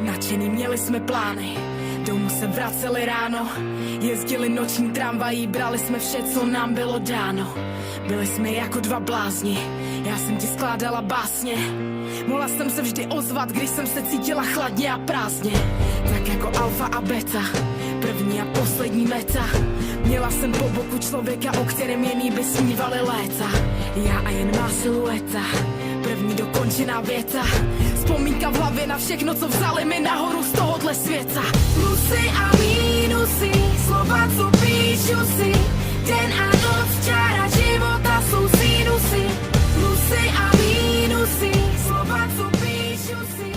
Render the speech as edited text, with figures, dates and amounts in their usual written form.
Nadšený měli jsme plány, domů se vraceli ráno. Jezdili noční tramvají, brali jsme vše, co nám bylo dáno. Byli jsme jako dva blázni, já jsem ti skládala básně. Mohla jsem se vždy ozvat, když jsem se cítila chladně a prázdně. Tak jako alfa a beta, první a poslední meta. Měla jsem po boku člověka, o kterém jiný by snívali léta. Já a jen má silueta, první dokončená věta. Vzpomínka v hlavě na všechno, co vzali mi nahoru z tohohle světa. Plusy a mínusy, slova, co píšu si. Den a noc, čára života jsou sinusy. Plusy a mínusy, slova, co píšu si.